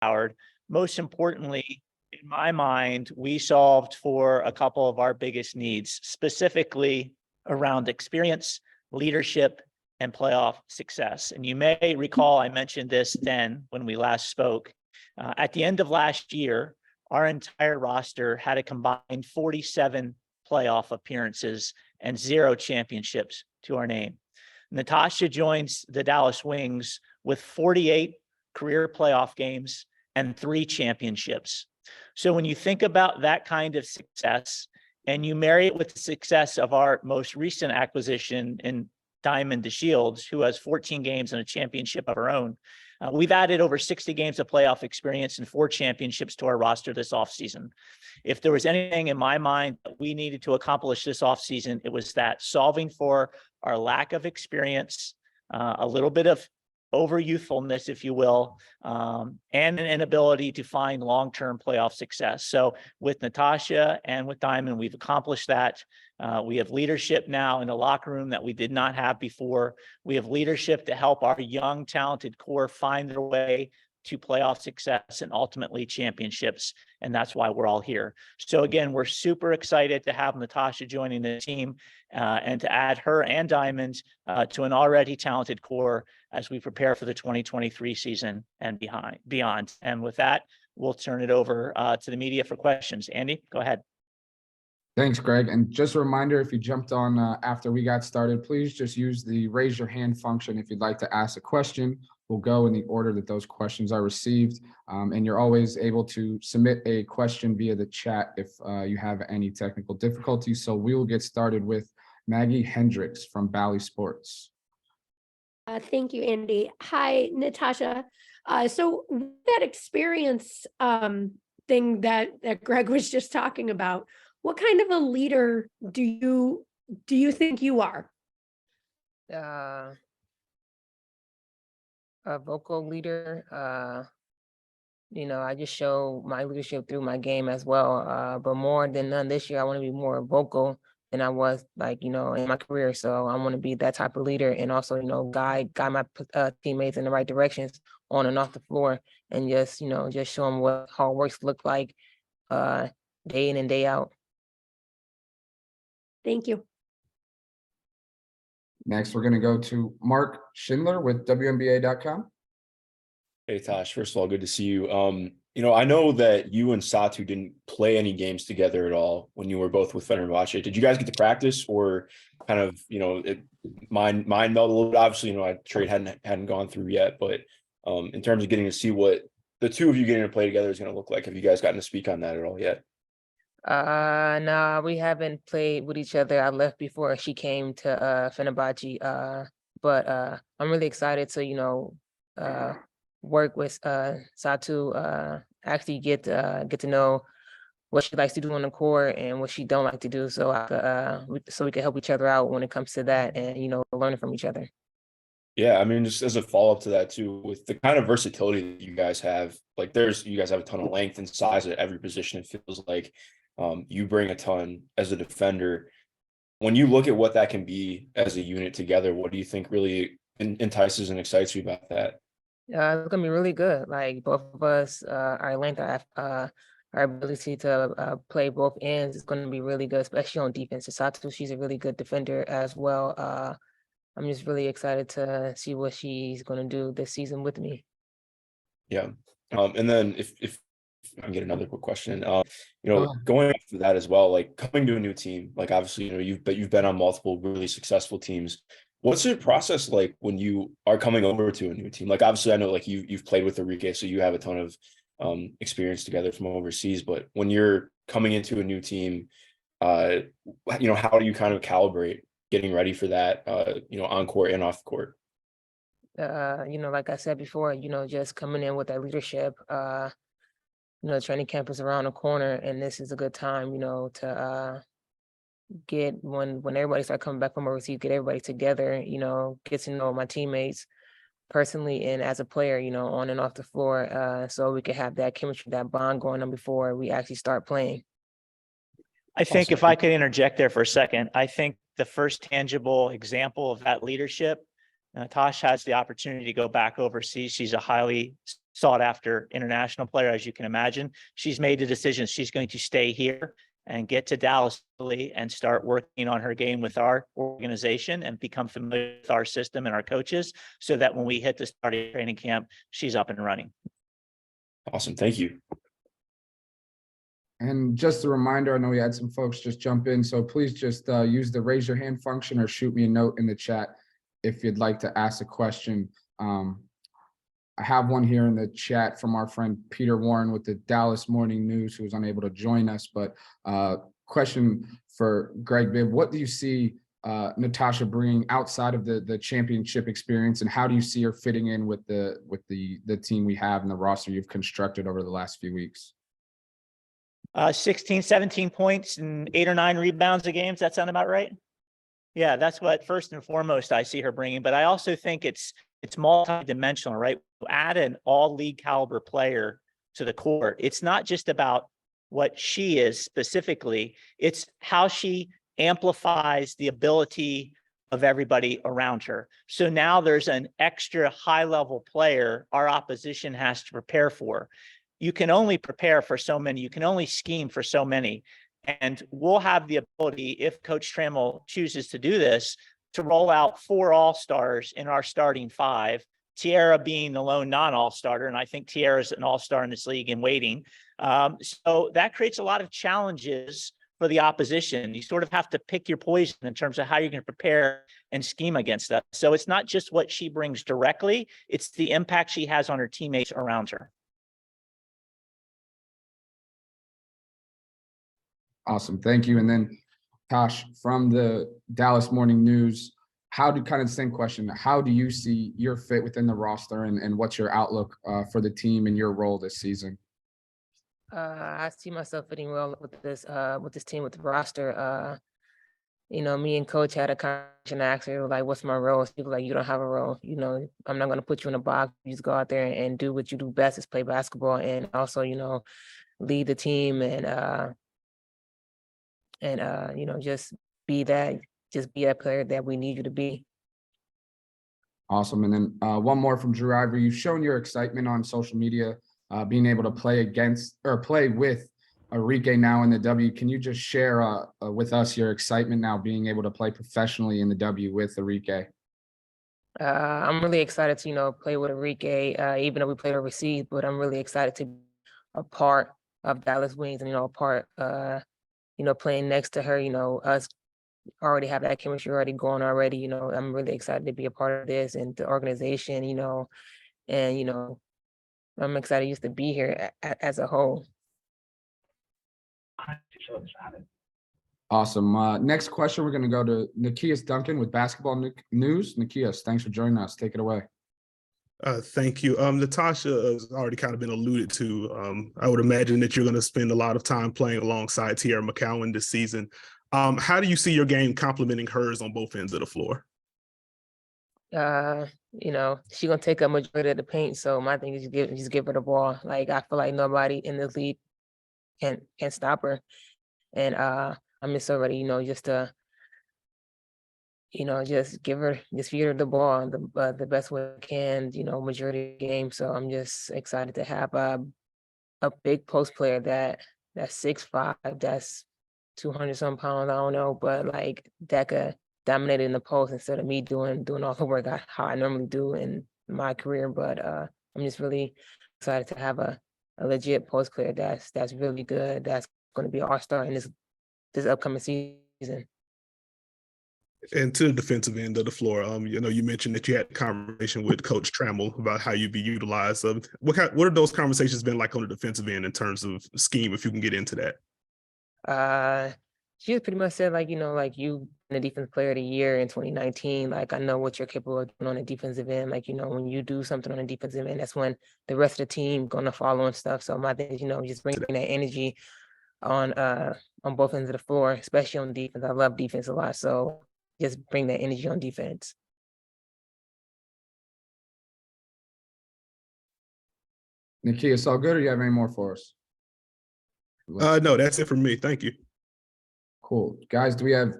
Howard. Most importantly, in my mind, we solved for a couple of our biggest needs, specifically around experience, leadership, and playoff success. And you may recall I mentioned this then when we last spoke. At the end of last year, our entire roster had a combined 47 playoff appearances and 0 championships to our name. Natasha joins the Dallas Wings with 48 career playoff games and 3 championships. So when you think about that kind of success and you marry it with the success of our most recent acquisition in Diamond DeShields, who has 14 games and a championship of her own, we've added over 60 games of playoff experience and 4 championships to our roster this offseason. If there was anything in my mind that we needed to accomplish this offseason, it was that, solving for our lack of experience, a little bit of over youthfulness, if you will, and an inability to find long-term playoff success. So with Natasha and with Diamond, we've accomplished that. We have leadership now in the locker room that we did not have before. We have leadership to help our young, talented core find their way to playoff success and ultimately championships. And that's why we're all here. So again, we're super excited to have Natasha joining the team and to add her and Diamond to an already talented core as we prepare for the 2023 season and beyond. And with that, we'll turn it over to the media for questions. Andy, go ahead. Thanks, Greg. And just a reminder, if you jumped on after we got started, please just use the raise your hand function if you'd like to ask a question. We'll go in the order that those questions are received. And you're always able to submit a question via the chat if you have any technical difficulties. So we will get started with Maggie Hendricks from Bally Sports. Thank you, Andy. Hi, Natasha. So that experience thing that Greg was just talking about, what kind of a leader do you think you are? A vocal leader. I just show my leadership through my game as well. But more than none this year, I want to be more vocal than I was in my career. So I want to be that type of leader and also, guide my teammates in the right directions on and off the floor, and just show them what hard works look like day in and day out. Thank you. Next, we're going to go to Mark Schindler with WNBA.com. Hey, Tosh, first of all, good to see you. I know that you and Satu didn't play any games together at all when you were both with Fenerbahce. Did you guys get to practice, or kind of, mind meld a little bit? Obviously, a trade hadn't gone through yet, but in terms of getting to see what the two of you getting to play together is going to look like, have you guys gotten to speak on that at all yet? Nah, we haven't played with each other. I left before she came to Fenerbahce. But I'm really excited to, work with Satu, actually get to know what she likes to do on the court and what she don't like to do, so we can help each other out when it comes to that, and learning from each other. Yeah, I mean, just as a follow-up to that too, with the kind of versatility that you guys have, you guys have a ton of length and size at every position. It feels like you bring a ton as a defender. When you look at what that can be as a unit together, what do you think really entices and excites you about that? It's gonna be really good. Like, both of us, our length, our ability to play both ends is going to be really good, especially on defense. Satu, she's a really good defender as well. I'm just really excited to see what she's going to do this season with me. Yeah. And then if I can get another quick question, going after that as well, like coming to a new team, like obviously, you've been on multiple really successful teams. What's the process like when you are coming over to a new team? Like, obviously, I know like you've played with Enrique, so you have a ton of experience together from overseas. But when you're coming into a new team, how do you kind of calibrate getting ready for that, on court and off the court? Like I said before, just coming in with that leadership. Training camp is around the corner, and this is a good time, to get when everybody starts coming back from overseas, get everybody together, get to know my teammates personally and as a player, on and off the floor, so we can have that chemistry, that bond going on before we actually start playing. I think if I could interject there for a second, I think the first tangible example of that leadership, Natasha has the opportunity to go back overseas. She's a highly sought after international player, as you can imagine. She's made the decision she's going to stay here and get to Dallas and start working on her game with our organization and become familiar with our system and our coaches, so that when we hit the start of training camp, she's up and running. Awesome. Thank you. And just a reminder, I know we had some folks just jump in, so please just use the raise your hand function or shoot me a note in the chat if you'd like to ask a question. I have one here in the chat from our friend Peter Warren with the Dallas Morning News, who was unable to join us. But question for Greg Bibb: what do you see Natasha bringing outside of the championship experience, and how do you see her fitting in with the team we have and the roster you've constructed over the last few weeks? 16, 17 points and 8 or 9 rebounds a game. Does that sound about right? Yeah, that's what first and foremost I see her bringing. But I also think it's multi-dimensional, right? Add an all-league caliber player to the court. It's not just about what she is specifically, it's how she amplifies the ability of everybody around her. So now there's an extra high-level player our opposition has to prepare for. You can only prepare for so many, you can only scheme for so many. And we'll have the ability, if Coach Trammell chooses to do this, to roll out 4 all-stars in our starting 5, Tiara being the lone non-all-starter. And I think Tiara is an all-star in this league in waiting. So that creates a lot of challenges for the opposition. You sort of have to pick your poison in terms of how you're going to prepare and scheme against us. So it's not just what she brings directly, it's the impact she has on her teammates around her. Awesome. Thank you. And then Tosh, from the Dallas Morning News, kind of the same question, how do you see your fit within the roster, and what's your outlook for the team and your role this season? I see myself fitting well with this team, with the roster. Me and Coach had a conversation. Actually, like, "What's my role?" People like, "You don't have a role. I'm not going to put you in a box. You just go out there and do what you do best, is play basketball, and also, lead the team and just be that player that we need you to be." Awesome. And then one more from Drew Ivory. You've shown your excitement on social media, being able to play with Enrique now in the W. Can you just share with us your excitement now being able to play professionally in the W with Enrique? I'm really excited to, play with Enrique, even though we played overseas, but I'm really excited to be a part of Dallas Wings and, a part, playing next to her, us already have that chemistry already going already. I'm really excited to be a part of this and the organization, and, I'm excited just to be here as a whole. Awesome. Next question, we're going to go to Nikias Duncan with Basketball News. Nikias, thanks for joining us. Take it away. Thank you. Natasha has already kind of been alluded to. I would imagine that you're going to spend a lot of time playing alongside Tiara McCowan this season. How do you see your game complementing hers on both ends of the floor? She's gonna take up majority of the paint. So my thing is just give her the ball. Like, I feel like nobody in the league can stop her. And I'm just so ready, just to just feed her the ball the best way I can, majority of the game. So I'm just excited to have a big post player that's 6'5", that's 200 some pounds, I don't know, but like that could dominate in the post instead of me doing all the work how I normally do in my career. But I'm just really excited to have a legit post player that's really good, that's going to be an all-star in this upcoming season. And to the defensive end of the floor, you mentioned that you had a conversation with Coach Trammell about how you'd be utilized. What are those conversations been like on the defensive end in terms of scheme, if you can get into that? She just pretty much said, like, like, you the defensive player of the year in 2019, like, I know what you're capable of doing on the defensive end. Like, when you do something on the defensive end, that's when the rest of the team gonna follow and stuff. So my thing is, just bringing that energy on both ends of the floor, especially on defense. I love defense a lot. So just bring that energy on defense. Nikias, all good, or you have any more for us? No, that's it for me. Thank you. Cool. Guys, do we have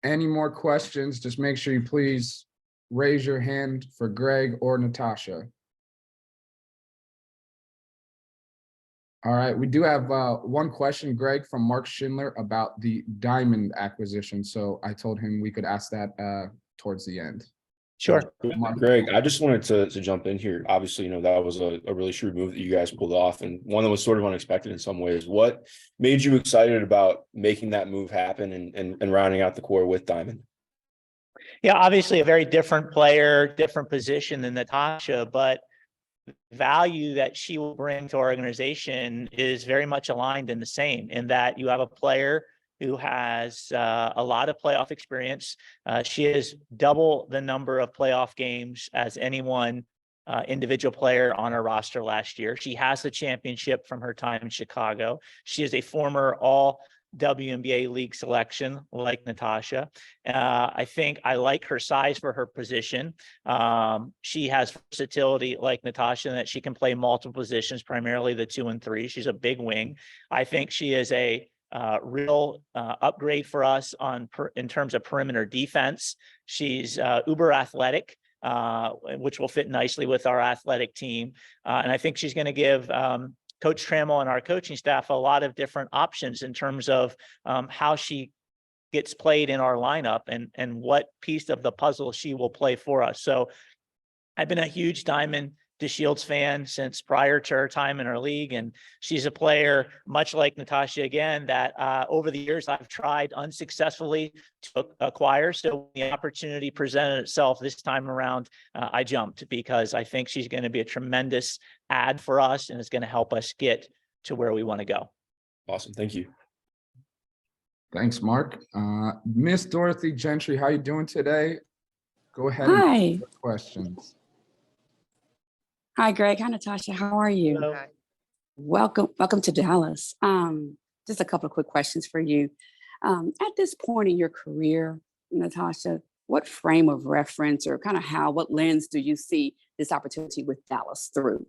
any more questions? Just make sure you please raise your hand for Greg or Natasha. All right, we do have one question, Greg, from Mark Schindler about the Diamond acquisition. So I told him we could ask that towards the end. Sure. Greg, I just wanted to jump in here. Obviously, you know, that was a really shrewd move that you guys pulled off, and one that was sort of unexpected in some ways. What made you excited about making that move happen and rounding out the core with Diamond? Yeah, obviously a very different player, different position than Natasha, but value that she will bring to our organization is very much aligned in the same, in that you have a player who has a lot of playoff experience. She has double the number of playoff games as anyone individual player on our roster last year. She has the championship from her time in Chicago. She is a former all WNBA league selection like Natasha. I think I like her size for her position. She has versatility like Natasha in that she can play multiple positions, primarily the 2 and 3. She's a big wing. I think she is a real upgrade for us in terms of perimeter defense. She's uber athletic, which will fit nicely with our athletic team. And I think she's going to give Coach Trammell and our coaching staff a lot of different options in terms of how she gets played in our lineup and what piece of the puzzle she will play for us. So I've been a huge Diamond DeShields fan since prior to her time in our league. And she's a player, much like Natasha again, that over the years I've tried unsuccessfully to acquire. So when the opportunity presented itself this time around, I jumped because I think she's going to be a tremendous add for us and is going to help us get to where we want to go. Awesome. Thank you. Thanks, Mark. Miss Dorothy Gentry, how you doing today? Go ahead and Hi. ask your questions. Hi, Greg. Hi, Natasha. How are you? Hello. Welcome to Dallas. Just a couple of quick questions for you. At this point in your career, Natasha, what frame of reference or kind of what lens do you see this opportunity with Dallas through?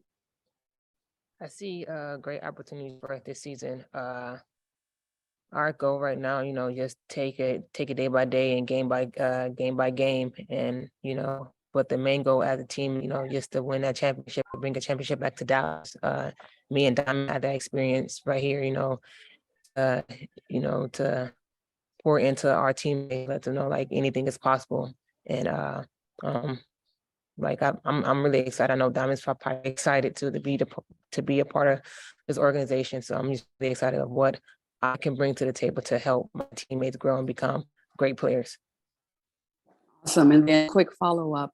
I see a great opportunity for us this season. Our goal right now, you know, just take it day by day and game by game, and you know. But the main goal as a team, you know, just to win that championship, bring a championship back to Dallas. Me and Diamond had that experience right here, you know, to pour into our teammates, let them know like anything is possible. And like I'm really excited. I know Diamond's probably excited to be a part of this organization. So I'm just really excited of what I can bring to the table to help my teammates grow and become great players. Awesome. And then quick follow-up.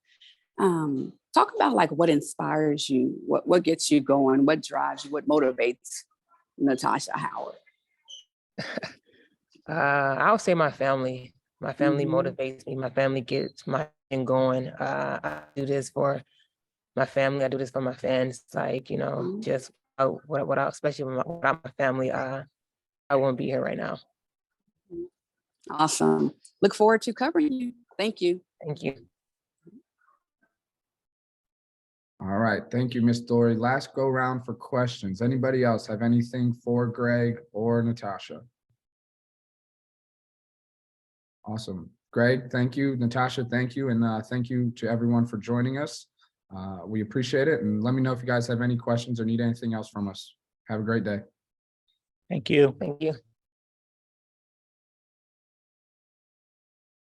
Talk about like what inspires you, what gets you going, what drives you, what motivates Natasha Howard. I would say my family. My family motivates me. My family gets my thing going. I do this for my family. I do this for my fans. Like, you know, just especially without my family, I won't be here right now. Awesome. Look forward to covering you. Thank you. Thank you. All right, thank you, Miss Dory. Last go round for questions. Anybody else have anything for Greg or Natasha? Awesome. Greg, thank you. Natasha, thank you. And thank you to everyone for joining us. We appreciate it. And let me know if you guys have any questions or need anything else from us. Have a great day. Thank you. Thank you.